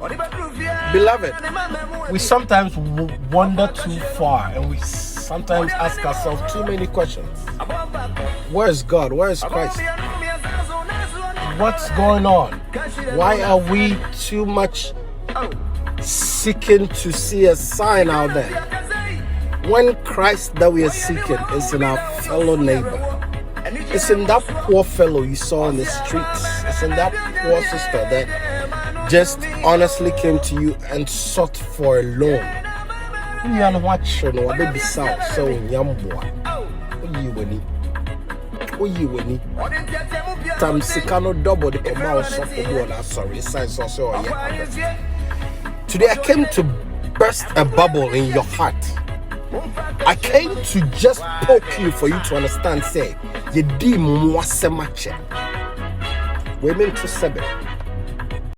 Beloved, we sometimes wander too far and we sometimes ask ourselves too many questions. Where is God? Where is Christ? What's going on? Why are we too much seeking to see a sign out there when Christ that we are seeking is in our fellow neighbor? It's in that poor fellow you saw in the streets. It's in that poor sister that just honestly came to you and sought for a loan. You know what? So baby sound so yamboa. You winning. Tam Sikano double the mouse of the water. Sorry, size also. Today I came to burst a bubble in your heart. I came to just poke you for you to understand. Say, you did more semache. Women to 7.